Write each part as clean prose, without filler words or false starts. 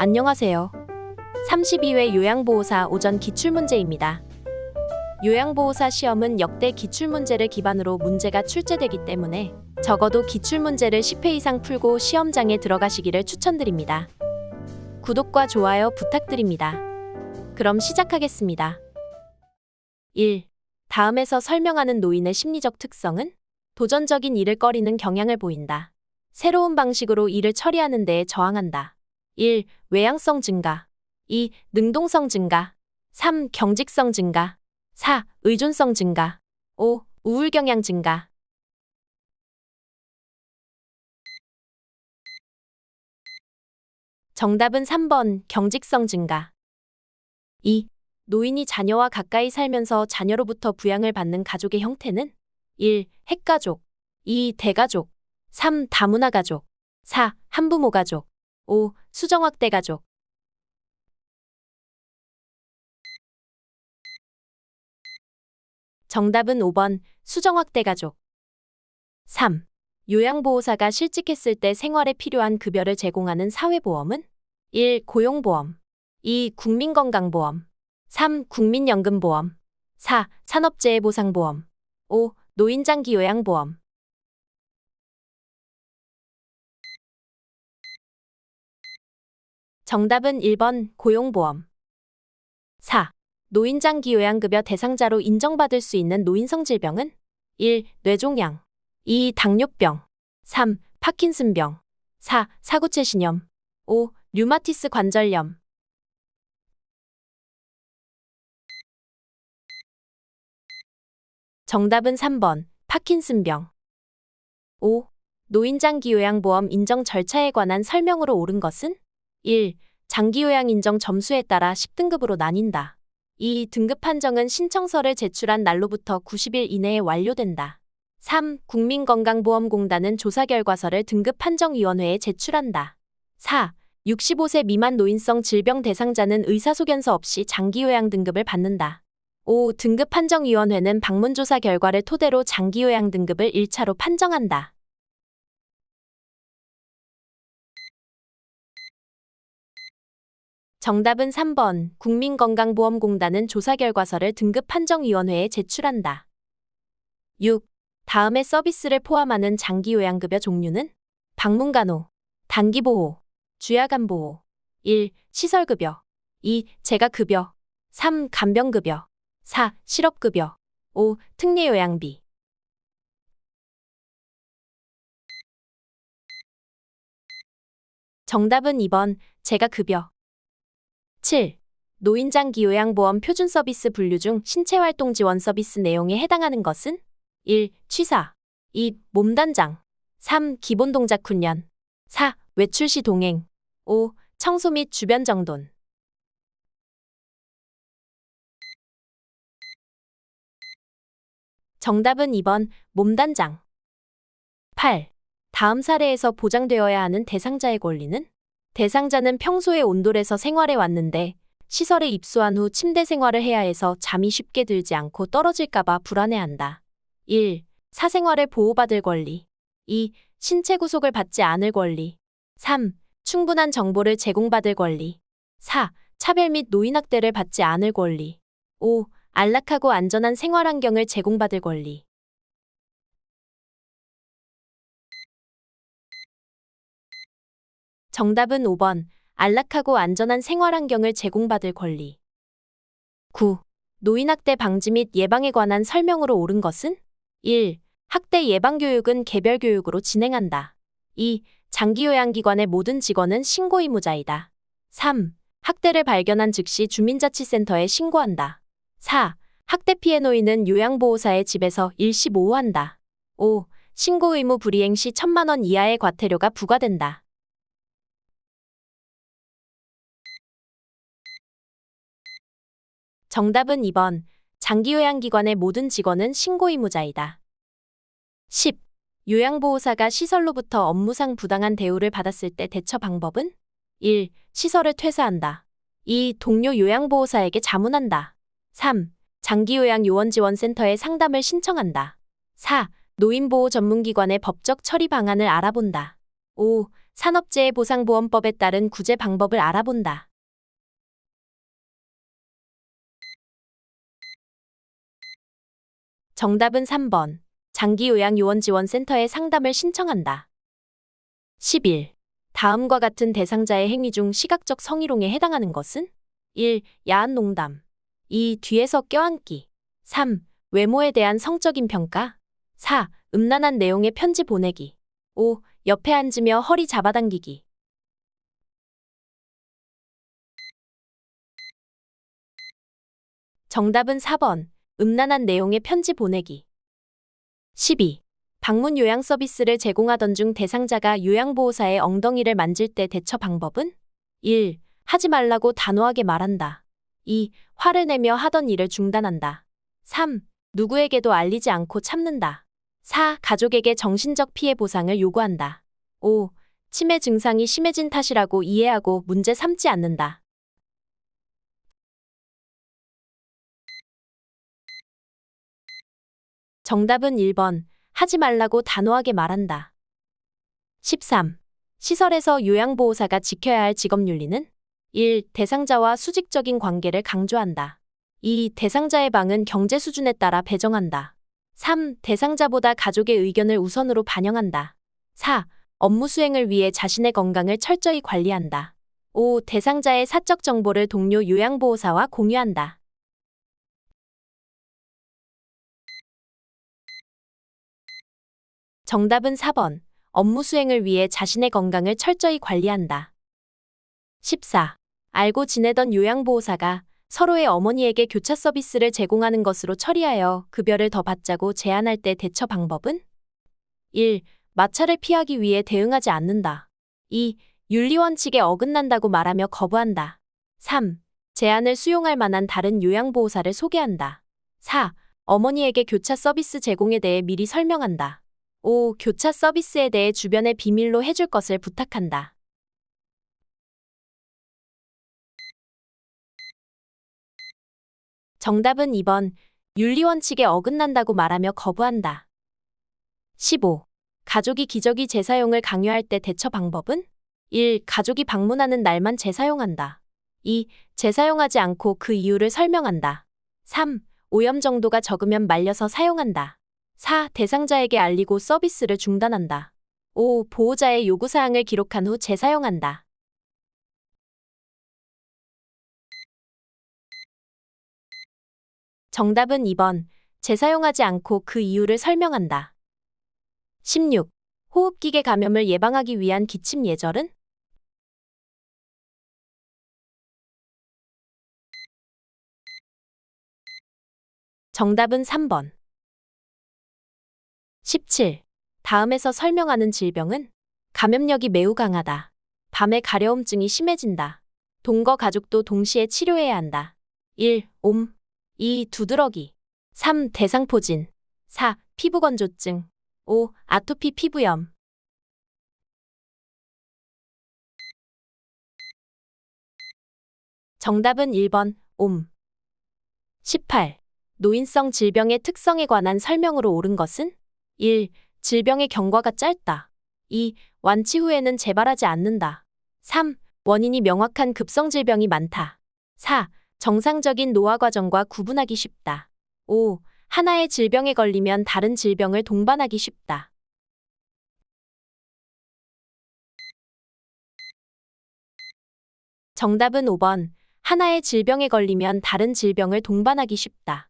안녕하세요. 32회 요양보호사 오전 기출문제입니다. 요양보호사 시험은 역대 기출문제를 기반으로 문제가 출제되기 때문에 적어도 기출문제를 10회 이상 풀고 시험장에 들어가시기를 추천드립니다. 구독과 좋아요 부탁드립니다. 그럼 시작하겠습니다. 1. 다음에서 설명하는 노인의 심리적 특성은 도전적인 일을 꺼리는 경향을 보인다. 새로운 방식으로 일을 처리하는 데에 저항한다. 1. 외향성 증가. 2. 능동성 증가. 3. 경직성 증가. 4. 의존성 증가. 5. 우울 경향 증가. 정답은 3번 경직성 증가. 2. 노인이 자녀와 가까이 살면서 자녀로부터 부양을 받는 가족의 형태는 1. 핵가족. 2. 대가족. 3. 다문화 가족. 4. 한부모 가족. 5. 수정확대 가족. 정답은 5번 수정확대 가족. 3. 요양보호사가 실직했을 때 생활에 필요한 급여를 제공하는 사회보험은 1. 고용보험. 2. 국민건강보험. 3. 국민연금보험. 4. 산업재해보상보험. 5. 노인장기요양보험. 정답은 1번 고용보험. 4. 노인장기요양급여 대상자로 인정받을 수 있는 노인성 질병은 1. 뇌종양. 2. 당뇨병. 3. 파킨슨병. 4. 사구체신염. 5. 류마티스 관절염. 정답은 3번 파킨슨병. 5. 노인장기요양보험 인정 절차에 관한 설명으로 옳은 것은 1. 장기요양 인정 점수에 따라 10등급으로 나뉜다. 2. 등급 판정은 신청서를 제출한 날로부터 90일 이내에 완료된다. 3. 국민건강보험공단은 조사결과서를 등급판정위원회에 제출한다. 4. 65세 미만 노인성 질병 대상자는 의사소견서 없이 장기요양 등급을 받는다. 5. 등급판정위원회는 방문조사 결과를 토대로 장기요양 등급을 1차로 판정한다. 정답은 3번 국민건강보험공단은 조사결과서를 등급판정위원회에 제출한다. 6. 다음의 서비스를 포함하는 장기요양급여 종류는 방문간호, 단기보호, 주야간보호. 1. 시설급여. 2. 재가급여. 3. 간병급여. 4. 실업급여. 5. 특례요양비. 정답은 2번 재가급여. 7. 노인장기요양보험 표준서비스 분류 중 신체활동 지원 서비스 내용에 해당하는 것은 1. 취사. 2. 몸단장. 3. 기본동작 훈련. 4. 외출 시 동행. 5. 청소 및 주변 정돈. 정답은 2번 몸단장. 8. 다음 사례에서 보장되어야 하는 대상자의 권리는 대상자는 평소에 온돌에서 생활해 왔는데 시설에 입소한 후 침대 생활을 해야 해서 잠이 쉽게 들지 않고 떨어질까봐 불안해한다. 1. 사생활을 보호받을 권리. 2. 신체 구속을 받지 않을 권리. 3. 충분한 정보를 제공받을 권리. 4. 차별 및 노인학대를 받지 않을 권리. 5. 안락하고 안전한 생활 환경을 제공받을 권리. 정답은 5번 안락하고 안전한 생활 환경을 제공받을 권리. 9. 노인학대 방지 및 예방에 관한 설명으로 옳은 것은 1. 학대 예방 교육은 개별 교육으로 진행한다. 2. 장기요양기관의 모든 직원은 신고 의무자이다. 3. 학대를 발견한 즉시 주민자치센터에 신고한다. 4. 학대 피해 노인은 요양보호사의 집에서 일시 보호한다. 5. 신고 의무 불이행 시 1,000만 원 이하의 과태료가 부과된다. 정답은 2번 장기요양기관의 모든 직원은 신고 의무자이다. 10. 요양보호사가 시설로부터 업무상 부당한 대우를 받았을 때 대처 방법은 1. 시설을 퇴사한다. 2. 동료 요양보호사에게 자문한다. 3. 장기요양요원지원센터에 상담을 신청한다. 4. 노인보호 전문기관의 법적 처리 방안을 알아본다. 5. 산업재해보상보험법에 따른 구제 방법을 알아본다. 정답은 3번. 장기요양요원지원센터에 상담을 신청한다. 11. 다음과 같은 대상자의 행위 중 시각적 성희롱에 해당하는 것은? 1. 야한 농담. 2. 뒤에서 껴안기. 3. 외모에 대한 성적인 평가. 4. 음란한 내용의 편지 보내기. 5. 옆에 앉으며 허리 잡아당기기. 정답은 4번. 음란한 내용의 편지 보내기. 12. 방문 요양 서비스를 제공하던 중 대상자가 요양보호사의 엉덩이를 만질 때 대처 방법은? 1. 하지 말라고 단호하게 말한다. 2. 화를 내며 하던 일을 중단한다. 3. 누구에게도 알리지 않고 참는다. 4. 가족에게 정신적 피해 보상을 요구한다. 5. 치매 증상이 심해진 탓이라고 이해하고 문제 삼지 않는다. 정답은 1번. 하지 말라고 단호하게 말한다. 13. 시설에서 요양보호사가 지켜야 할 직업윤리는? 1. 대상자와 수직적인 관계를 강조한다. 2. 대상자의 방은 경제 수준에 따라 배정한다. 3. 대상자보다 가족의 의견을 우선으로 반영한다. 4. 업무 수행을 위해 자신의 건강을 철저히 관리한다. 5. 대상자의 사적 정보를 동료 요양보호사와 공유한다. 정답은 4번. 업무 수행을 위해 자신의 건강을 철저히 관리한다. 14. 알고 지내던 요양보호사가 서로의 어머니에게 교차 서비스를 제공하는 것으로 처리하여 급여를 더 받자고 제안할 때 대처 방법은? 1. 마찰을 피하기 위해 대응하지 않는다. 2. 윤리원칙에 어긋난다고 말하며 거부한다. 3. 제안을 수용할 만한 다른 요양보호사를 소개한다. 4. 어머니에게 교차 서비스 제공에 대해 미리 설명한다. 5. 교차 서비스에 대해 주변에 비밀로 해줄 것을 부탁한다. 정답은 2번. 윤리원칙에 어긋난다고 말하며 거부한다. 15. 가족이 기저귀 재사용을 강요할 때 대처 방법은? 1. 가족이 방문하는 날만 재사용한다. 2. 재사용하지 않고 그 이유를 설명한다. 3. 오염 정도가 적으면 말려서 사용한다. 4. 대상자에게 알리고 서비스를 중단한다. 5. 보호자의 요구사항을 기록한 후 재사용한다. 정답은 2번. 재사용하지 않고 그 이유를 설명한다. 16. 호흡기계 감염을 예방하기 위한 기침 예절은? 정답은 3번. 17. 다음에서 설명하는 질병은? 감염력이 매우 강하다. 밤에 가려움증이 심해진다. 동거 가족도 동시에 치료해야 한다. 1. 옴. 2. 두드러기. 3. 대상포진. 4. 피부건조증. 5. 아토피 피부염. 정답은 1번. 옴. 18. 노인성 질병의 특성에 관한 설명으로 옳은 것은? 1. 질병의 경과가 짧다. 2. 완치 후에는 재발하지 않는다. 3. 원인이 명확한 급성 질병이 많다. 4. 정상적인 노화 과정과 구분하기 쉽다. 5. 하나의 질병에 걸리면 다른 질병을 동반하기 쉽다. 정답은 5번. 하나의 질병에 걸리면 다른 질병을 동반하기 쉽다.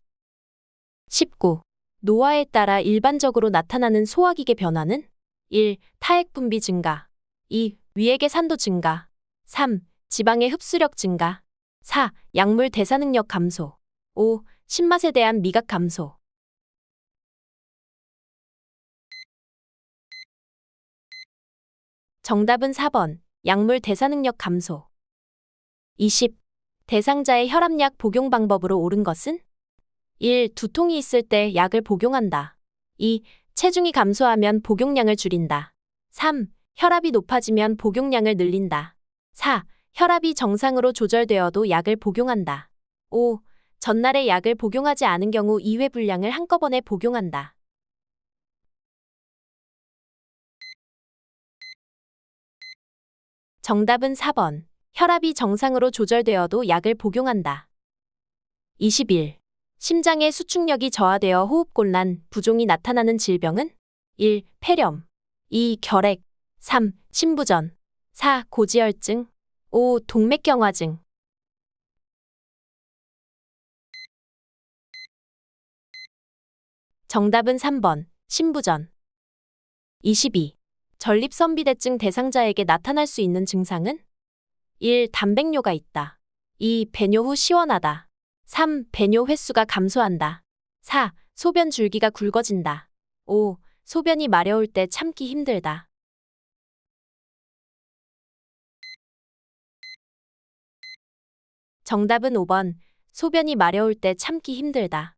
19. 노화에 따라 일반적으로 나타나는 소화기계 변화는? 1. 타액 분비 증가. 2. 위액의 산도 증가. 3. 지방의 흡수력 증가. 4. 약물 대사 능력 감소. 5. 신맛에 대한 미각 감소. 정답은 4번. 약물 대사 능력 감소. 20. 대상자의 혈압약 복용 방법으로 옳은 것은? 1. 두통이 있을 때 약을 복용한다. 2. 체중이 감소하면 복용량을 줄인다. 3. 혈압이 높아지면 복용량을 늘린다. 4. 혈압이 정상으로 조절되어도 약을 복용한다. 5. 전날에 약을 복용하지 않은 경우 2회 분량을 한꺼번에 복용한다. 정답은 4번. 혈압이 정상으로 조절되어도 약을 복용한다. 21. 심장의 수축력이 저하되어 호흡곤란, 부종이 나타나는 질병은? 1. 폐렴 2. 결핵 3. 심부전 4. 고지혈증 5. 동맥경화증 정답은 3번. 심부전. 22. 전립선비대증 대상자에게 나타날 수 있는 증상은? 1. 단백뇨가 있다. 2. 배뇨 후 시원하다. 3. 배뇨 횟수가 감소한다. 4. 소변 줄기가 굵어진다. 5. 소변이 마려울 때 참기 힘들다. 정답은 5번. 소변이 마려울 때 참기 힘들다.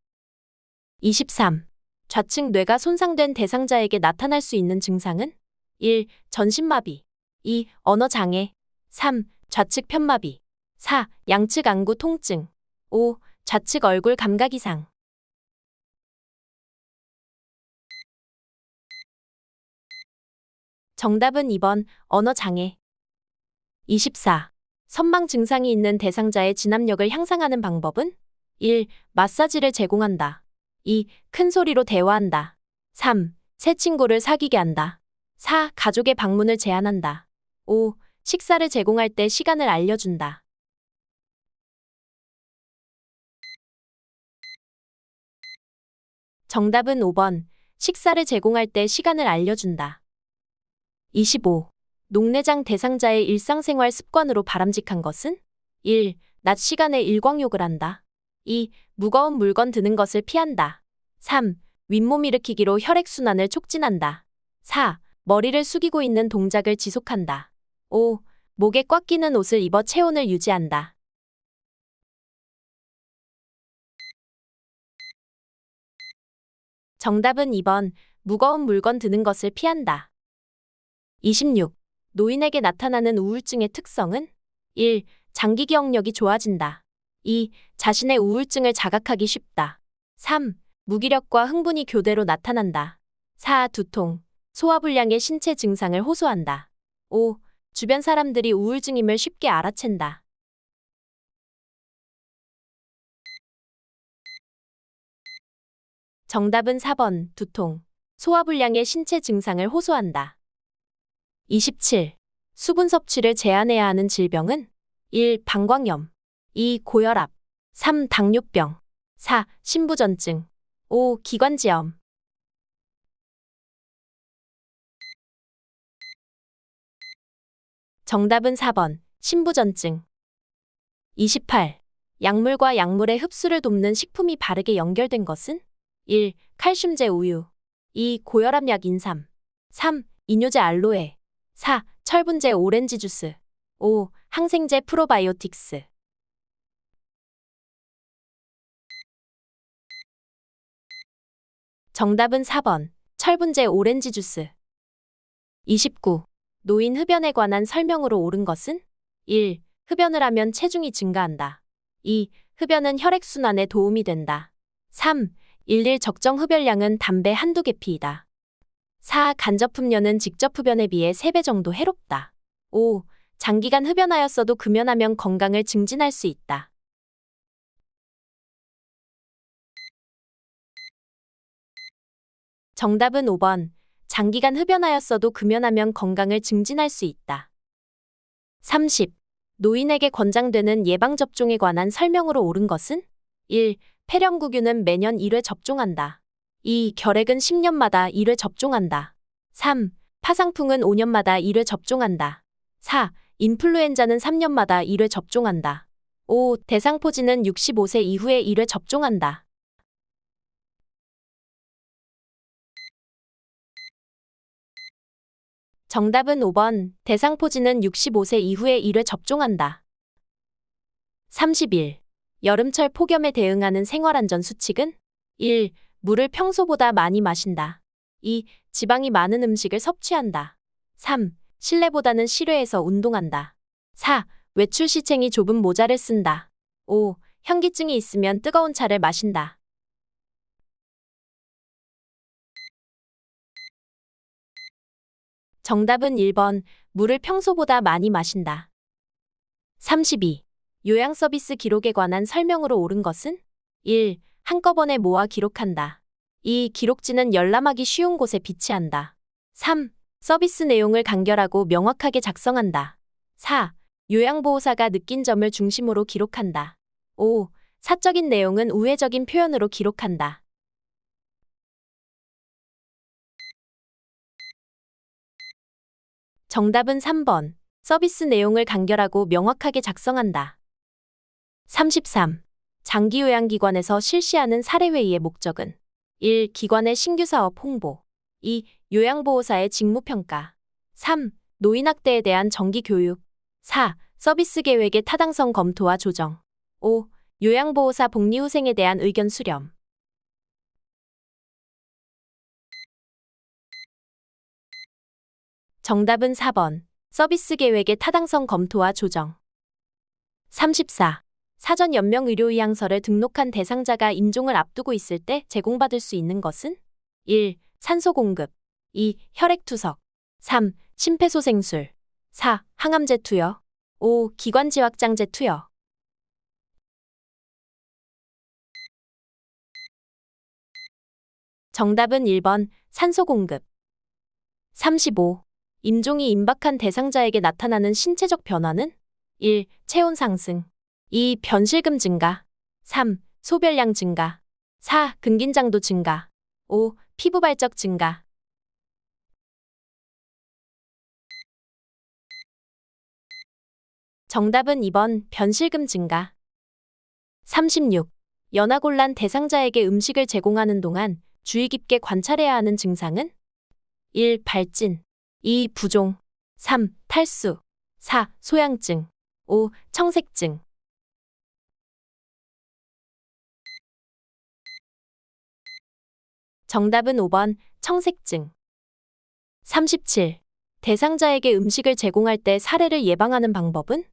23. 좌측 뇌가 손상된 대상자에게 나타날 수 있는 증상은? 1. 전신마비 2. 언어장애 3. 좌측 편마비 4. 양측 안구 통증 5. 좌측 얼굴 감각 이상 정답은 2번. 언어장애. 24. 선망 증상이 있는 대상자의 진압력을 향상하는 방법은? 1. 마사지를 제공한다. 2. 큰 소리로 대화한다. 3. 새 친구를 사귀게 한다. 4. 가족의 방문을 제한한다. 5. 식사를 제공할 때 시간을 알려준다. 정답은 5번. 식사를 제공할 때 시간을 알려준다. 25. 녹내장 대상자의 일상생활 습관으로 바람직한 것은? 1. 낮 시간에 일광욕을 한다. 2. 무거운 물건 드는 것을 피한다. 3. 윗몸 일으키기로 혈액순환을 촉진한다. 4. 머리를 숙이고 있는 동작을 지속한다. 5. 목에 꽉 끼는 옷을 입어 체온을 유지한다. 정답은 2번. 무거운 물건 드는 것을 피한다. 26. 노인에게 나타나는 우울증의 특성은? 1. 장기 기억력이 좋아진다. 2. 자신의 우울증을 자각하기 쉽다. 3. 무기력과 흥분이 교대로 나타난다. 4. 두통, 소화불량의 신체 증상을 호소한다. 5. 주변 사람들이 우울증임을 쉽게 알아챈다. 정답은 4번. 두통, 소화불량의 신체 증상을 호소한다. 27. 수분 섭취를 제한해야 하는 질병은? 1. 방광염 2. 고혈압 3. 당뇨병 4. 신부전증 5. 기관지염 정답은 4번. 신부전증. 28. 약물과 약물의 흡수를 돕는 식품이 바르게 연결된 것은? 1. 칼슘제 우유 2. 고혈압약 인삼 3. 이뇨제 알로에 4. 철분제 오렌지 주스 5. 항생제 프로바이오틱스 정답은 4번. 철분제 오렌지 주스. 29. 노인 흡연에 관한 설명으로 옳은 것은? 1. 흡연을 하면 체중이 증가한다. 2. 흡연은 혈액순환에 도움이 된다. 3. 일일 적정 흡연량은 담배 한두 개 피이다. 4. 간접흡연은 직접 흡연에 비해 3배 정도 해롭다. 5. 장기간 흡연하였어도 금연하면 건강을 증진할 수 있다. 정답은 5번. 장기간 흡연하였어도 금연하면 건강을 증진할 수 있다. 30. 노인에게 권장되는 예방접종에 관한 설명으로 옳은 것은? 1. 폐렴구균은 매년 1회 접종한다. 2. 결핵은 10년마다 1회 접종한다. 3. 파상풍은 5년마다 1회 접종한다. 4. 인플루엔자는 3년마다 1회 접종한다. 5. 대상포진은 65세 이후에 1회 접종한다. 정답은 5번. 대상포진은 65세 이후에 1회 접종한다. 31. 여름철 폭염에 대응하는 생활안전 수칙은? 1. 물을 평소보다 많이 마신다. 2. 지방이 많은 음식을 섭취한다. 3. 실내보다는 실외에서 운동한다. 4. 외출 시챙이 좁은 모자를 쓴다. 5. 현기증이 있으면 뜨거운 차를 마신다. 정답은 1번. 물을 평소보다 많이 마신다. 32. 요양 서비스 기록에 관한 설명으로 옳은 것은? 1. 한꺼번에 모아 기록한다. 2. 기록지는 열람하기 쉬운 곳에 비치한다. 3. 서비스 내용을 간결하고 명확하게 작성한다. 4. 요양보호사가 느낀 점을 중심으로 기록한다. 5. 사적인 내용은 우회적인 표현으로 기록한다. 정답은 3번. 서비스 내용을 간결하고 명확하게 작성한다. 33. 장기요양기관에서 실시하는 사례회의의 목적은? 1. 기관의 신규 사업 홍보. 2. 요양보호사의 직무평가. 3. 노인학대에 대한 정기교육. 4. 서비스 계획의 타당성 검토와 조정. 5. 요양보호사 복리후생에 대한 의견 수렴. 정답은 4번. 서비스 계획의 타당성 검토와 조정. 34. 사전 연명 의료의향서를 등록한 대상자가 임종을 앞두고 있을 때 제공받을 수 있는 것은? 1. 산소 공급. 2. 혈액투석. 3. 심폐소생술. 4. 항암제 투여. 5. 기관지확장제 투여. 정답은 1번. 산소 공급. 35. 임종이 임박한 대상자에게 나타나는 신체적 변화는? 1. 체온 상승. 2. 변실금 증가. 3. 소변량 증가. 4. 근긴장도 증가. 5. 피부 발적 증가. 정답은 2번. 변실금 증가. 36. 연하곤란 대상자에게 음식을 제공하는 동안 주의 깊게 관찰해야 하는 증상은? 1. 발진. 2. 부종. 3. 탈수. 4. 소양증. 5. 청색증. 정답은 5번. 청색증. 37. 대상자에게 음식을 제공할 때 사례를 예방하는 방법은?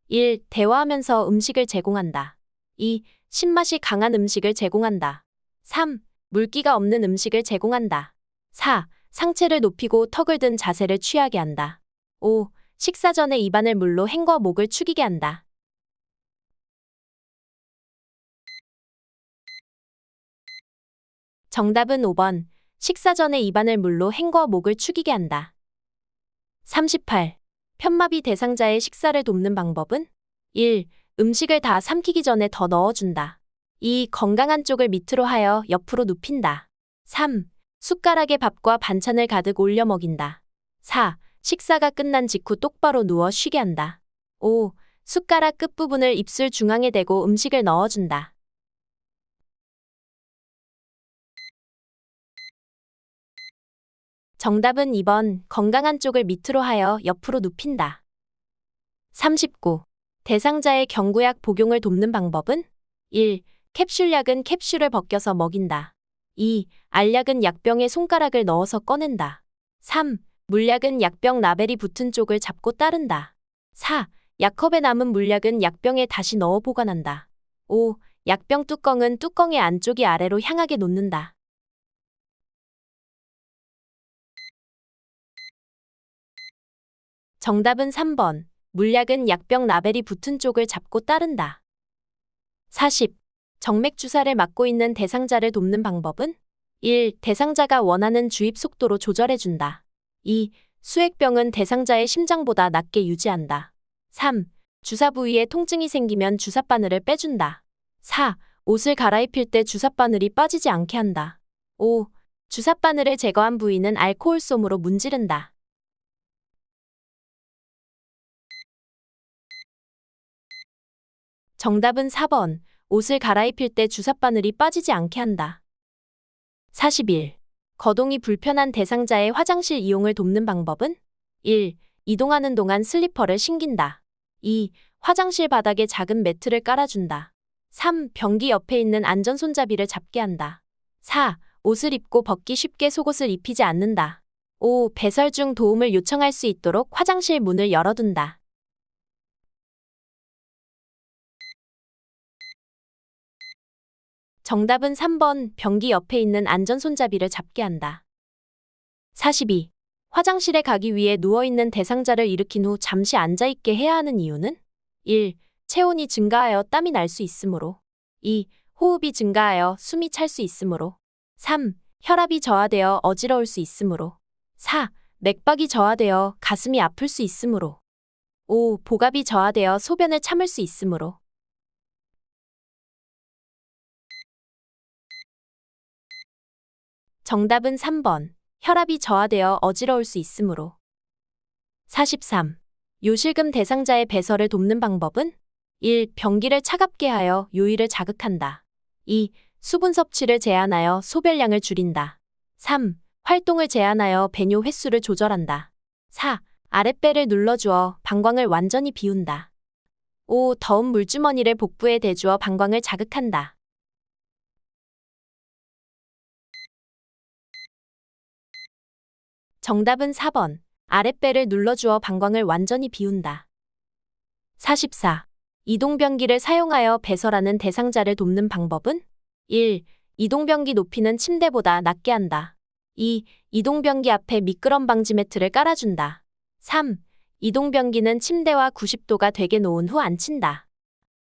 1. 대화하면서 음식을 제공한다. 2. 신맛이 강한 음식을 제공한다. 3. 물기가 없는 음식을 제공한다. 4. 상체를 높이고 턱을 든 자세를 취하게 한다. 5. 식사 전에 입안을 물로 헹궈 목을 축이게 한다. 정답은 5번. 식사 전에 입안을 물로 헹궈 목을 축이게 한다. 38. 편마비 대상자의 식사를 돕는 방법은? 1. 음식을 다 삼키기 전에 더 넣어준다. 2. 건강한 쪽을 밑으로 하여 옆으로 눕힌다. 3. 숟가락에 밥과 반찬을 가득 올려 먹인다. 4. 식사가 끝난 직후 똑바로 누워 쉬게 한다. 5. 숟가락 끝부분을 입술 중앙에 대고 음식을 넣어준다. 정답은 2번. 건강한 쪽을 밑으로 하여 옆으로 눕힌다. 39. 대상자의 경구약 복용을 돕는 방법은? 1. 캡슐약은 캡슐을 벗겨서 먹인다. 2. 알약은 약병에 손가락을 넣어서 꺼낸다. 3. 물약은 약병 라벨이 붙은 쪽을 잡고 따른다. 4. 약컵에 남은 물약은 약병에 다시 넣어 보관한다. 5. 약병 뚜껑은 뚜껑의 안쪽이 아래로 향하게 놓는다. 정답은 3번. 물약은 약병 라벨이 붙은 쪽을 잡고 따른다. 40. 정맥 주사를 맞고 있는 대상자를 돕는 방법은? 1. 대상자가 원하는 주입 속도로 조절해준다. 2. 수액병은 대상자의 심장보다 낮게 유지한다. 3. 주사 부위에 통증이 생기면 주사바늘을 빼준다. 4. 옷을 갈아입힐 때 주사바늘이 빠지지 않게 한다. 5. 주사바늘을 제거한 부위는 알코올솜으로 문지른다. 정답은 4번. 옷을 갈아입힐 때 주사바늘이 빠지지 않게 한다. 41. 거동이 불편한 대상자의 화장실 이용을 돕는 방법은? 1. 이동하는 동안 슬리퍼를 신긴다. 2. 화장실 바닥에 작은 매트를 깔아준다. 3. 변기 옆에 있는 안전손잡이를 잡게 한다. 4. 옷을 입고 벗기 쉽게 속옷을 입히지 않는다. 5. 배설 중 도움을 요청할 수 있도록 화장실 문을 열어둔다. 정답은 3번. 변기 옆에 있는 안전손잡이를 잡게 한다. 42. 화장실에 가기 위해 누워있는 대상자를 일으킨 후 잠시 앉아있게 해야 하는 이유는 1. 체온이 증가하여 땀이 날 수 있으므로 2. 호흡이 증가하여 숨이 찰 수 있으므로 3. 혈압이 저하되어 어지러울 수 있으므로 4. 맥박이 저하되어 가슴이 아플 수 있으므로 5. 복압이 저하되어 소변을 참을 수 있으므로 정답은 3번. 혈압이 저하되어 어지러울 수 있으므로. 43. 요실금 대상자의 배설을 돕는 방법은 1. 변기를 차갑게 하여 요일을 자극한다. 2. 수분 섭취를 제한하여 소변량을 줄인다. 3. 활동을 제한하여 배뇨 횟수를 조절한다. 4. 아랫배를 눌러주어 방광을 완전히 비운다. 5. 더운 물주머니를 복부에 대주어 방광을 자극한다. 정답은 4번. 아랫배를 눌러주어 방광을 완전히 비운다. 44. 이동변기를 사용하여 배설하는 대상자를 돕는 방법은 1. 이동변기 높이는 침대보다 낮게 한다. 2. 이동변기 앞에 미끄럼 방지 매트를 깔아준다. 3. 이동변기는 침대와 90도가 되게 놓은 후 앉힌다.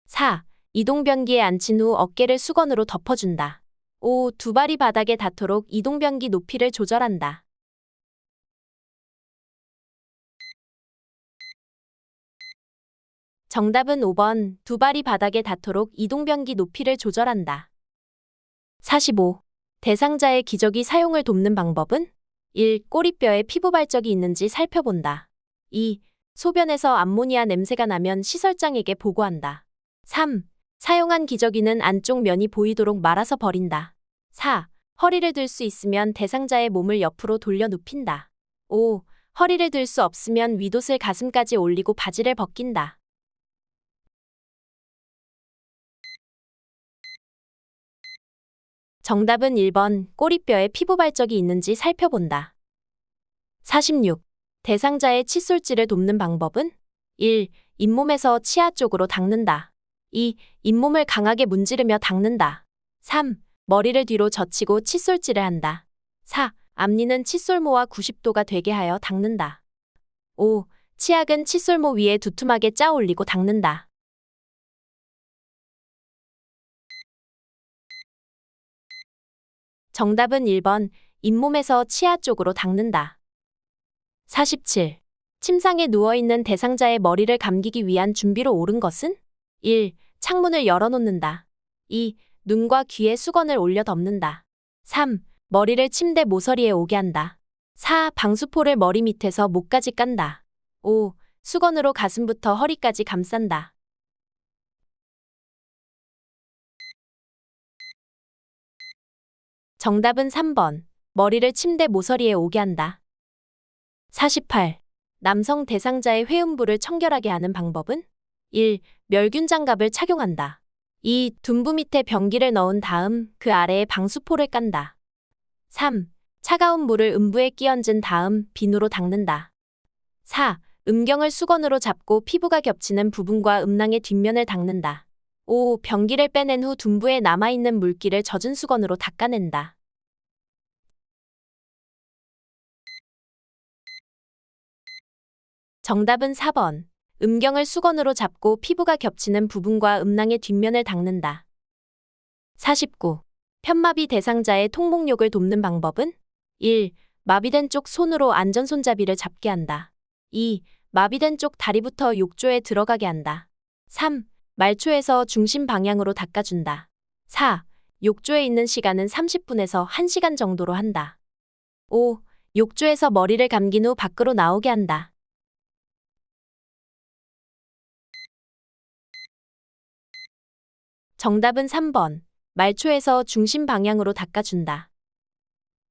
4. 이동변기에 앉힌 후 어깨를 수건으로 덮어준다. 5. 두 발이 바닥에 닿도록 이동변기 높이를 조절한다. 정답은 5번. 두 발이 바닥에 닿도록 이동변기 높이를 조절한다. 45. 대상자의 기저귀 사용을 돕는 방법은 1. 꼬리뼈에 피부 발적이 있는지 살펴본다. 2. 소변에서 암모니아 냄새가 나면 시설장에게 보고한다. 3. 사용한 기저귀는 안쪽 면이 보이도록 말아서 버린다. 4. 허리를 들 수 있으면 대상자의 몸을 옆으로 돌려 눕힌다. 5. 허리를 들 수 없으면 윗옷을 가슴까지 올리고 바지를 벗긴다. 정답은 1번. 꼬리뼈에 피부 발적이 있는지 살펴본다. 46. 대상자의 칫솔질을 돕는 방법은 1. 잇몸에서 치아 쪽으로 닦는다. 2. 잇몸을 강하게 문지르며 닦는다. 3. 머리를 뒤로 젖히고 칫솔질을 한다. 4. 앞니는 칫솔모와 90도가 되게 하여 닦는다. 5. 치약은 칫솔모 위에 두툼하게 짜 올리고 닦는다. 정답은 1번. 잇몸에서 치아 쪽으로 닦는다. 47. 침상에 누워있는 대상자의 머리를 감기기 위한 준비로 옳은 것은 1. 창문을 열어놓는다. 2. 눈과 귀에 수건을 올려 덮는다. 3. 머리를 침대 모서리에 오게 한다. 4. 방수포를 머리 밑에서 목까지 깐다. 5. 수건으로 가슴부터 허리까지 감싼다. 정답은 3번. 머리를 침대 모서리에 오게 한다. 48. 남성 대상자의 회음부를 청결하게 하는 방법은 1. 멸균 장갑을 착용한다. 2. 둔부 밑에 변기를 넣은 다음 그 아래에 방수포를 깐다. 3. 차가운 물을 음부에 끼얹은 다음 비누로 닦는다. 4. 음경을 수건으로 잡고 피부가 겹치는 부분과 음낭의 뒷면을 닦는다. 5. 변기를 빼낸 후 둔부에 남아있는 물기를 젖은 수건으로 닦아낸다. 정답은 4번. 음경을 수건으로 잡고 피부가 겹치는 부분과 음낭의 뒷면을 닦는다. 49. 편마비 대상자의 통목욕을 돕는 방법은 1. 마비된 쪽 손으로 안전손잡이를 잡게 한다. 2. 마비된 쪽 다리부터 욕조에 들어가게 한다. 3. 말초에서 중심 방향으로 닦아준다. 4. 욕조에 있는 시간은 30분에서 1시간 정도로 한다. 5. 욕조에서 머리를 감긴 후 밖으로 나오게 한다. 정답은 3번. 말초에서 중심 방향으로 닦아준다.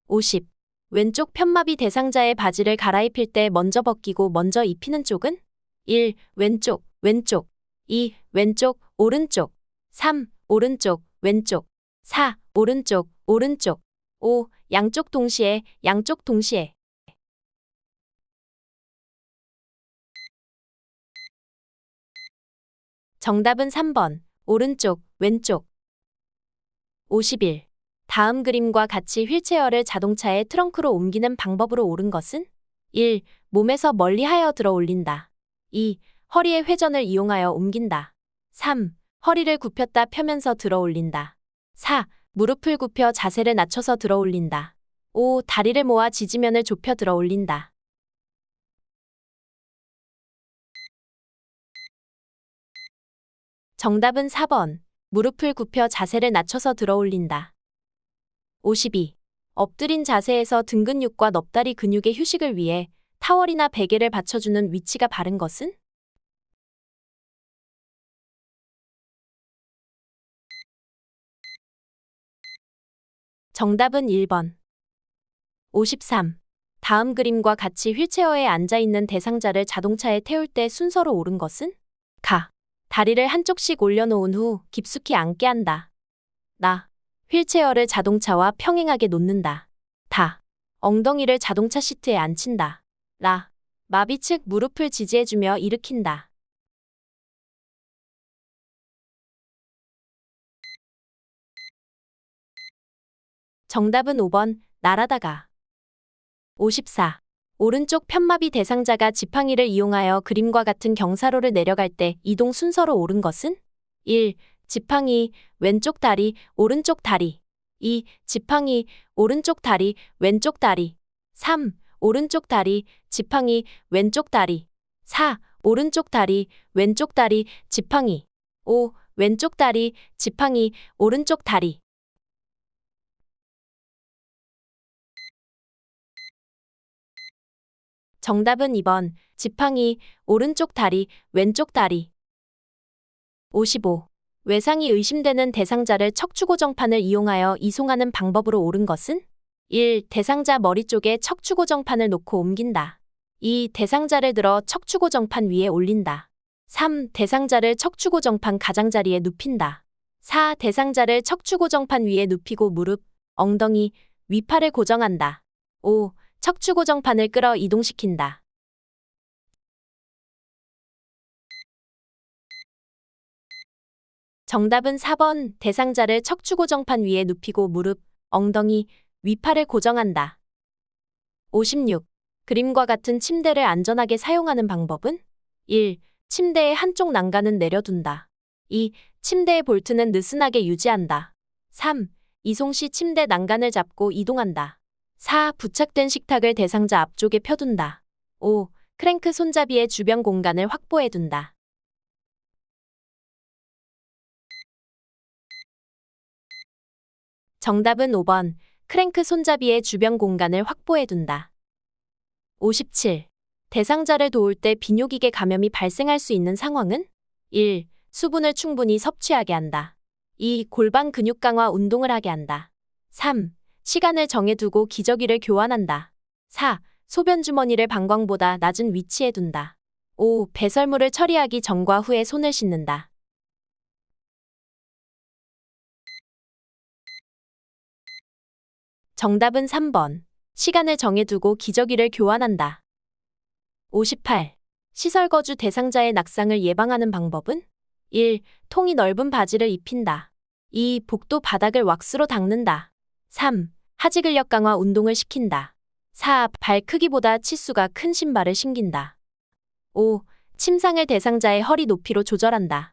50. 왼쪽 편마비 대상자의 바지를 갈아입힐 때 먼저 벗기고 먼저 입히는 쪽은 1. 왼쪽, 왼쪽. 2. 왼쪽, 오른쪽. 3. 오른쪽, 왼쪽. 4. 오른쪽, 오른쪽. 5. 양쪽 동시에, 양쪽 동시에. 정답은 3번. 오른쪽, 왼쪽. 51. 다음 그림과 같이 휠체어를 자동차의 트렁크로 옮기는 방법으로 옳은 것은 1. 몸에서 멀리하여 들어 올린다. 2. 허리의 회전을 이용하여 옮긴다. 3. 허리를 굽혔다 펴면서 들어 올린다. 4. 무릎을 굽혀 자세를 낮춰서 들어 올린다. 5. 다리를 모아 지지면을 좁혀 들어 올린다. 정답은 4번. 무릎을 굽혀 자세를 낮춰서 들어 올린다. 52. 엎드린 자세에서 등 근육과 넙다리 근육의 휴식을 위해 타월이나 베개를 받쳐주는 위치가 바른 것은? 정답은 1번. 53. 다음 그림과 같이 휠체어에 앉아있는 대상자를 자동차에 태울 때 순서로 옳은 것은? 가. 다리를 한쪽씩 올려놓은 후 깊숙이 앉게 한다. 나. 휠체어를 자동차와 평행하게 놓는다. 다. 엉덩이를 자동차 시트에 앉힌다. 라. 마비 측 무릎을 지지해주며 일으킨다. 정답은 5번. 날아다가. 54. 오른쪽 편마비 대상자가 지팡이를 이용하여 그림과 같은 경사로를 내려갈 때 이동 순서로 옳은 것은? 1. 지팡이, 왼쪽 다리, 오른쪽 다리. 2. 지팡이, 오른쪽 다리, 왼쪽 다리. 3. 오른쪽 다리, 지팡이, 왼쪽 다리. 4. 오른쪽 다리, 왼쪽 다리, 지팡이. 5. 왼쪽 다리, 지팡이, 오른쪽 다리. 정답은 2번. 지팡이, 오른쪽 다리, 왼쪽 다리. 55. 외상이 의심되는 대상자를 척추고정판을 이용하여 이송하는 방법으로 옳은 것은? 1. 대상자 머리 쪽에 척추고정판을 놓고 옮긴다. 2. 대상자를 들어 척추고정판 위에 올린다. 3. 대상자를 척추고정판 가장자리에 눕힌다. 4. 대상자를 척추고정판 위에 눕히고 무릎, 엉덩이, 위팔을 고정한다. 5. 척추고정판을 끌어 이동시킨다. 정답은 4번. 대상자를 척추고정판 위에 눕히고 무릎, 엉덩이, 위팔을 고정한다. 56. 그림과 같은 침대를 안전하게 사용하는 방법은? 1. 침대의 한쪽 난간은 내려둔다. 2. 침대의 볼트는 느슨하게 유지한다. 3. 이송 시 침대 난간을 잡고 이동한다. 4. 부착된 식탁을 대상자 앞쪽에 펴둔다. 5. 크랭크 손잡이의 주변 공간을 확보해둔다. 정답은 5번. 크랭크 손잡이의 주변 공간을 확보해둔다. 57. 대상자를 도울 때 비뇨기계 감염이 발생할 수 있는 상황은? 1. 수분을 충분히 섭취하게 한다. 2. 골반 근육 강화 운동을 하게 한다. 3. 시간을 정해두고 기저귀를 교환한다. 4. 소변 주머니를 방광보다 낮은 위치에 둔다. 5. 배설물을 처리하기 전과 후에 손을 씻는다. 정답은 3번. 시간을 정해두고 기저귀를 교환한다. 58. 시설 거주 대상자의 낙상을 예방하는 방법은? 1. 통이 넓은 바지를 입힌다. 2. 복도 바닥을 왁스로 닦는다. 3. 하지 근력 강화 운동을 시킨다. 4. 발 크기보다 치수가 큰 신발을 신긴다. 5. 침상을 대상자의 허리 높이로 조절한다.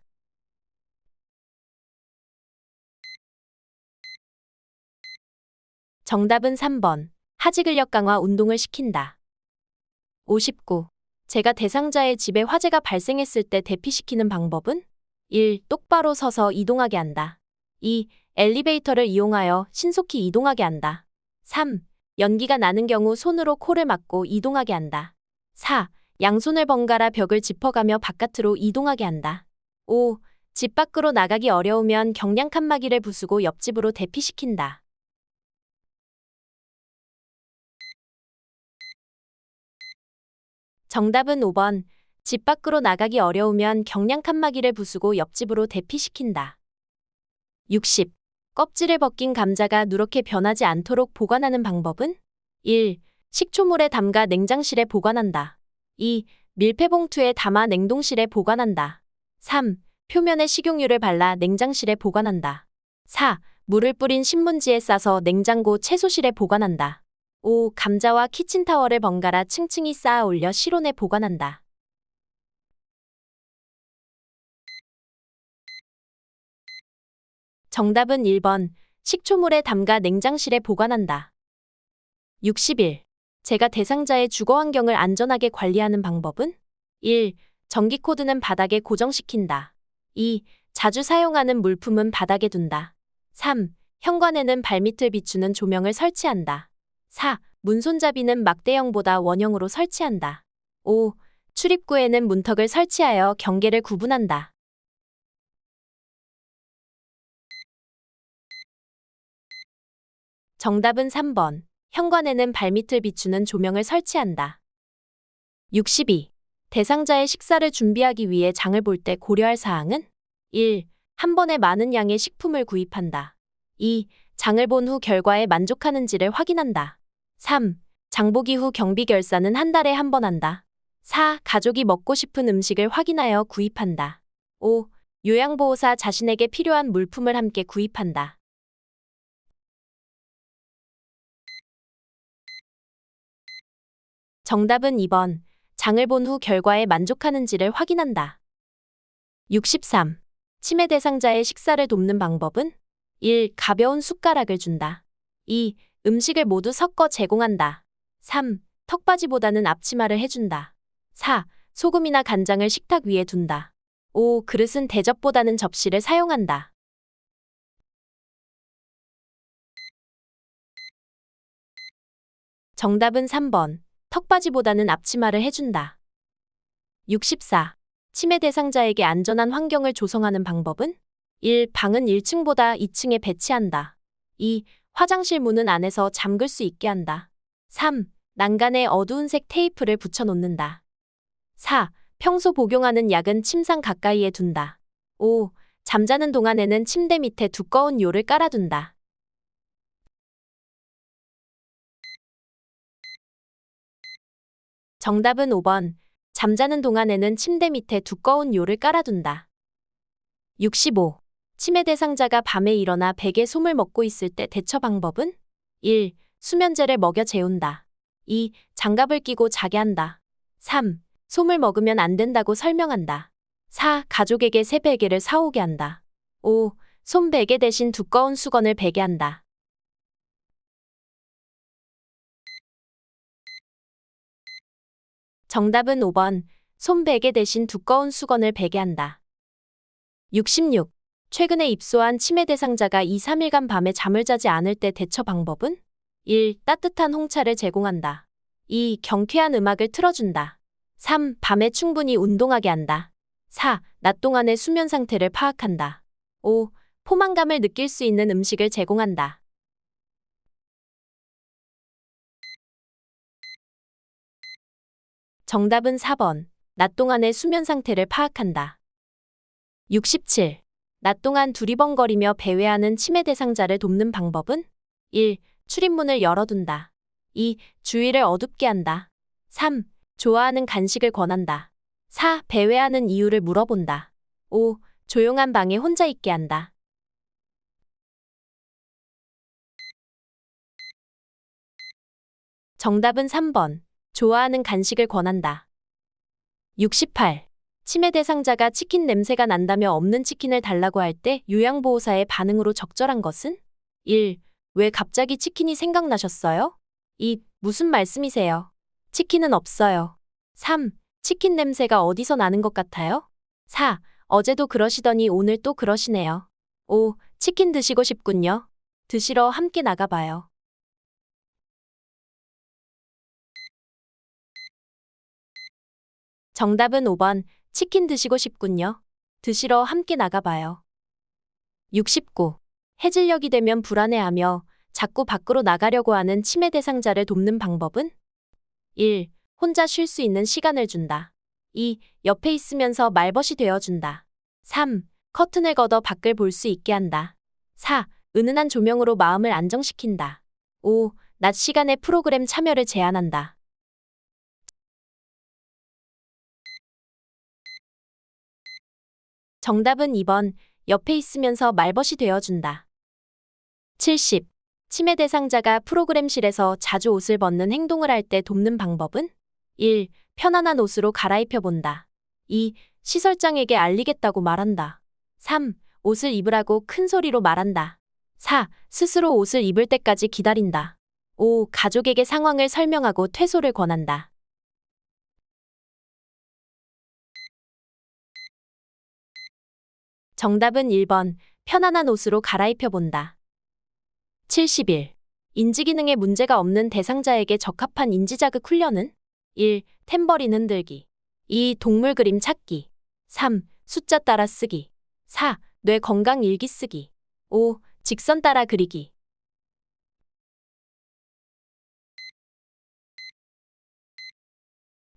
정답은 3번. 하지 근력 강화 운동을 시킨다. 59. 제가 대상자의 집에 화재가 발생했을 때 대피시키는 방법은? 1. 똑바로 서서 이동하게 한다. 2. 엘리베이터를 이용하여 신속히 이동하게 한다. 3. 연기가 나는 경우 손으로 코를 막고 이동하게 한다. 4. 양손을 번갈아 벽을 짚어가며 바깥으로 이동하게 한다. 5. 집 밖으로 나가기 어려우면 경량 칸막이를 부수고 옆집으로 대피시킨다. 정답은 5번. 집 밖으로 나가기 어려우면 경량 칸막이를 부수고 옆집으로 대피시킨다. 60. 껍질을 벗긴 감자가 누렇게 변하지 않도록 보관하는 방법은? 1. 식초물에 담가 냉장실에 보관한다. 2. 밀폐봉투에 담아 냉동실에 보관한다. 3. 표면에 식용유를 발라 냉장실에 보관한다. 4. 물을 뿌린 신문지에 싸서 냉장고 채소실에 보관한다. 5. 감자와 키친타월을 번갈아 층층이 쌓아 올려 실온에 보관한다. 정답은 1번. 식초물에 담가 냉장실에 보관한다. 61. 제가 대상자의 주거 환경을 안전하게 관리하는 방법은? 1. 전기 코드는 바닥에 고정시킨다. 2. 자주 사용하는 물품은 바닥에 둔다. 3. 현관에는 발밑을 비추는 조명을 설치한다. 4. 문손잡이는 막대형보다 원형으로 설치한다. 5. 출입구에는 문턱을 설치하여 경계를 구분한다. 정답은 3번. 현관에는 발밑을 비추는 조명을 설치한다. 62. 대상자의 식사를 준비하기 위해 장을 볼 때 고려할 사항은? 1. 한 번에 많은 양의 식품을 구입한다. 2. 장을 본 후 결과에 만족하는지를 확인한다. 3. 장보기 후 경비 결산은 한 달에 한 번 한다. 4. 가족이 먹고 싶은 음식을 확인하여 구입한다. 5. 요양보호사 자신에게 필요한 물품을 함께 구입한다. 정답은 2번. 장을 본 후 결과에 만족하는지를 확인한다. 63. 치매 대상자의 식사를 돕는 방법은? 1. 가벼운 숟가락을 준다. 2. 음식을 모두 섞어 제공한다. 3. 턱받이보다는 앞치마를 해준다. 4. 소금이나 간장을 식탁 위에 둔다. 5. 그릇은 대접보다는 접시를 사용한다. 정답은 3번. 턱받이보다는 앞치마를 해준다. 64. 치매 대상자에게 안전한 환경을 조성하는 방법은? 1. 방은 1층보다 2층에 배치한다. 2. 화장실 문은 안에서 잠글 수 있게 한다. 3. 난간에 어두운 색 테이프를 붙여놓는다. 4. 평소 복용하는 약은 침상 가까이에 둔다. 5. 잠자는 동안에는 침대 밑에 두꺼운 요를 깔아둔다. 정답은 5번. 잠자는 동안에는 침대 밑에 두꺼운 요를 깔아둔다. 65. 치매 대상자가 밤에 일어나 베개 솜을 먹고 있을 때 대처 방법은? 1. 수면제를 먹여 재운다. 2. 장갑을 끼고 자게 한다. 3. 솜을 먹으면 안 된다고 설명한다. 4. 가족에게 새 베개를 사오게 한다. 5. 솜 베개 대신 두꺼운 수건을 베게 한다. 정답은 5번. 솜 베개 대신 두꺼운 수건을 베게 한다. 66. 최근에 입소한 치매 대상자가 2, 3일간 밤에 잠을 자지 않을 때 대처 방법은? 1. 따뜻한 홍차를 제공한다. 2. 경쾌한 음악을 틀어준다. 3. 밤에 충분히 운동하게 한다. 4. 낮 동안의 수면 상태를 파악한다. 5. 포만감을 느낄 수 있는 음식을 제공한다. 정답은 4번. 낮 동안의 수면 상태를 파악한다. 67. 낮 동안 두리번거리며 배회하는 치매 대상자를 돕는 방법은? 1. 출입문을 열어둔다. 2. 주위를 어둡게 한다. 3. 좋아하는 간식을 권한다. 4. 배회하는 이유를 물어본다. 5. 조용한 방에 혼자 있게 한다. 정답은 3번. 좋아하는 간식을 권한다. 68. 치매 대상자가 치킨 냄새가 난다며 없는 치킨을 달라고 할 때 요양보호사의 반응으로 적절한 것은? 1. 왜 갑자기 치킨이 생각나셨어요? 2. 무슨 말씀이세요? 치킨은 없어요. 3. 치킨 냄새가 어디서 나는 것 같아요? 4. 어제도 그러시더니 오늘 또 그러시네요. 5. 치킨 드시고 싶군요. 드시러 함께 나가봐요. 정답은 5번. 치킨 드시고 싶군요. 드시러 함께 나가봐요. 69. 해질녘이 되면 불안해하며 자꾸 밖으로 나가려고 하는 치매 대상자를 돕는 방법은? 1. 혼자 쉴 수 있는 시간을 준다. 2. 옆에 있으면서 말벗이 되어준다. 3. 커튼을 걷어 밖을 볼 수 있게 한다. 4. 은은한 조명으로 마음을 안정시킨다. 5. 낮 시간에 프로그램 참여를 제한한다. 정답은 2번. 옆에 있으면서 말벗이 되어준다. 70. 치매 대상자가 프로그램실에서 자주 옷을 벗는 행동을 할 때 돕는 방법은 1. 편안한 옷으로 갈아입혀 본다. 2. 시설장에게 알리겠다고 말한다. 3. 옷을 입으라고 큰 소리로 말한다. 4. 스스로 옷을 입을 때까지 기다린다. 5. 가족에게 상황을 설명하고 퇴소를 권한다. 정답은 1번. 편안한 옷으로 갈아입혀 본다. 71. 인지기능에 문제가 없는 대상자에게 적합한 인지자극 훈련은 1. 탬버린 흔들기. 2. 동물 그림 찾기. 3. 숫자 따라 쓰기. 4. 뇌 건강 일기 쓰기. 5. 직선 따라 그리기.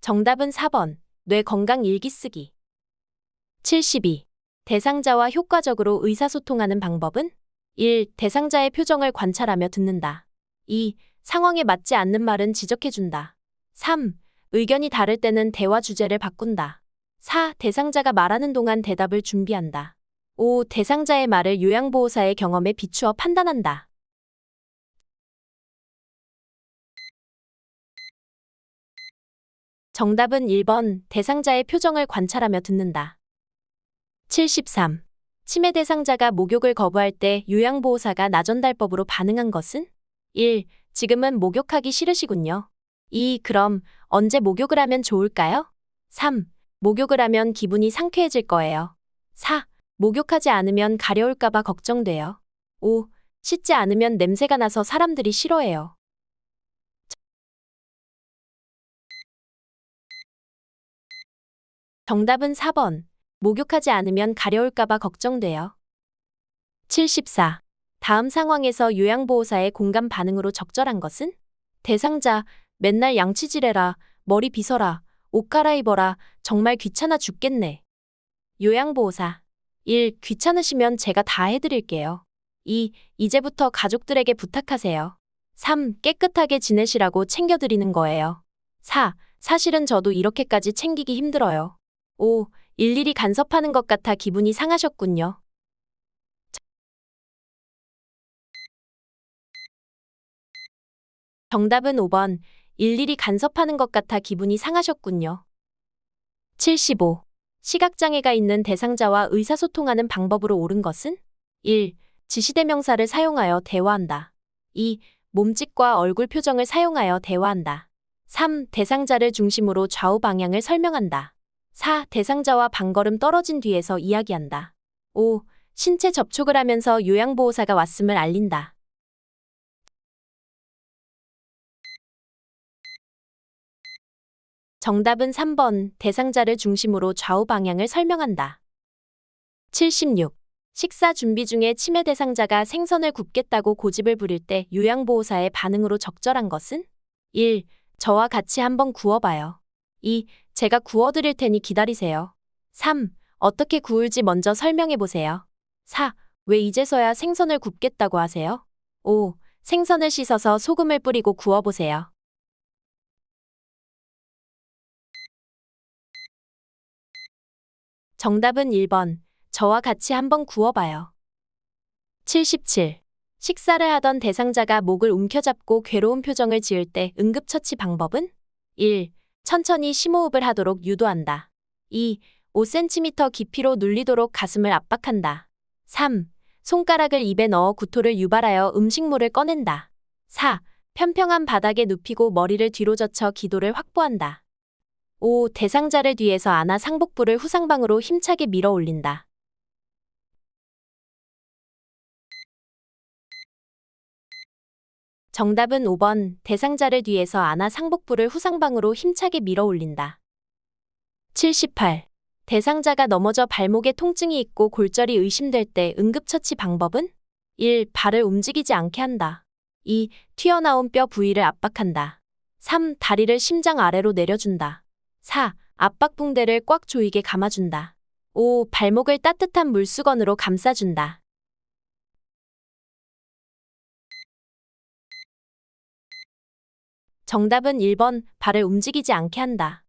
정답은 4번. 뇌 건강 일기 쓰기. 72. 대상자와 효과적으로 의사소통하는 방법은 1. 대상자의 표정을 관찰하며 듣는다. 2. 상황에 맞지 않는 말은 지적해준다. 3. 의견이 다를 때는 대화 주제를 바꾼다. 4. 대상자가 말하는 동안 대답을 준비한다. 5. 대상자의 말을 요양보호사의 경험에 비추어 판단한다. 정답은 1번. 대상자의 표정을 관찰하며 듣는다. 73. 치매 대상자가 목욕을 거부할 때 요양보호사가 나전달법으로 반응한 것은 1. 지금은 목욕하기 싫으시군요. 2. 그럼 언제 목욕을 하면 좋을까요? 3. 목욕을 하면 기분이 상쾌해질 거예요. 4. 목욕하지 않으면 가려울까봐 걱정돼요. 5. 씻지 않으면 냄새가 나서 사람들이 싫어해요. 정답은 4번. 목욕하지 않으면 가려울까봐 걱정돼요. 74. 다음 상황에서 요양보호사의 공감 반응으로 적절한 것은? 대상자, 맨날 양치질해라, 머리 빗어라, 옷 갈아입어라, 정말 귀찮아 죽겠네. 요양보호사. 1. 귀찮으시면 제가 다 해드릴게요. 2. 이제부터 가족들에게 부탁하세요. 3. 깨끗하게 지내시라고 챙겨드리는 거예요. 4. 사실은 저도 이렇게까지 챙기기 힘들어요. 5. 일일이 간섭하는 것 같아 기분이 상하셨군요. 정답은 5번. 일일이 간섭하는 것 같아 기분이 상하셨군요. 75. 시각장애가 있는 대상자와 의사소통하는 방법으로 옳은 것은? 1. 지시대명사를 사용하여 대화한다. 2. 몸짓과 얼굴 표정을 사용하여 대화한다. 3. 대상자를 중심으로 좌우 방향을 설명한다. 4. 대상자와 반걸음 떨어진 뒤에서 이야기한다. 5. 신체 접촉을 하면서 요양보호사가 왔음을 알린다. 정답은 3번. 대상자를 중심으로 좌우 방향을 설명한다. 76. 식사 준비 중에 치매 대상자가 생선을 굽겠다고 고집을 부릴 때 요양보호사의 반응으로 적절한 것은? 1. 저와 같이 한번 구워봐요. 2. 제가 구워드릴 테니 기다리세요. 3. 어떻게 구울지 먼저 설명해보세요. 4. 왜 이제서야 생선을 굽겠다고 하세요? 5. 생선을 씻어서 소금을 뿌리고 구워보세요. 정답은 1번. 저와 같이 한번 구워봐요. 77. 식사를 하던 대상자가 목을 움켜잡고 괴로운 표정을 지을 때 응급처치 방법은? 1. 천천히 심호흡을 하도록 유도한다. 2. 5cm 깊이로 눌리도록 가슴을 압박한다. 3. 손가락을 입에 넣어 구토를 유발하여 음식물을 꺼낸다. 4. 평평한 바닥에 눕히고 머리를 뒤로 젖혀 기도를 확보한다. 5. 대상자를 뒤에서 안아 상복부를 후상방으로 힘차게 밀어 올린다. 정답은 5번. 대상자를 뒤에서 안아 상복부를 후상방으로 힘차게 밀어 올린다. 78. 대상자가 넘어져 발목에 통증이 있고 골절이 의심될 때 응급처치 방법은? 1. 발을 움직이지 않게 한다. 2. 튀어나온 뼈 부위를 압박한다. 3. 다리를 심장 아래로 내려준다. 4. 압박붕대를 꽉 조이게 감아준다. 5. 발목을 따뜻한 물수건으로 감싸준다. 정답은 1번. 발을 움직이지 않게 한다.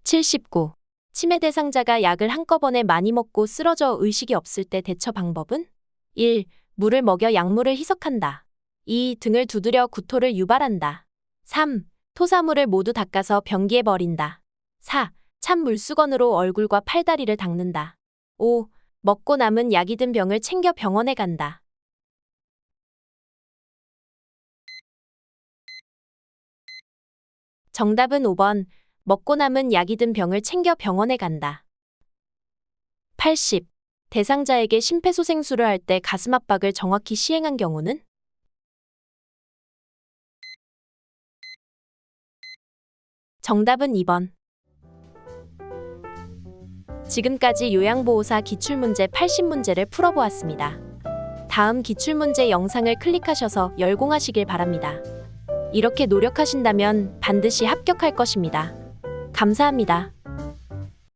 79. 치매 대상자가 약을 한꺼번에 많이 먹고 쓰러져 의식이 없을 때 대처 방법은? 1. 물을 먹여 약물을 희석한다. 2. 등을 두드려 구토를 유발한다. 3. 토사물을 모두 닦아서 변기에 버린다. 4. 찬 물수건으로 얼굴과 팔다리를 닦는다. 5. 먹고 남은 약이 든 병을 챙겨 병원에 간다. 정답은 5번. 먹고 남은 약이 든 병을 챙겨 병원에 간다. 80. 대상자에게 심폐소생술을 할 때 가슴 압박을 정확히 시행한 경우는? 정답은 2번. 지금까지 요양보호사 기출문제 80문제를 풀어보았습니다. 다음 기출문제 영상을 클릭하셔서 열공하시길 바랍니다. 이렇게 노력하신다면 반드시 합격할 것입니다. 감사합니다.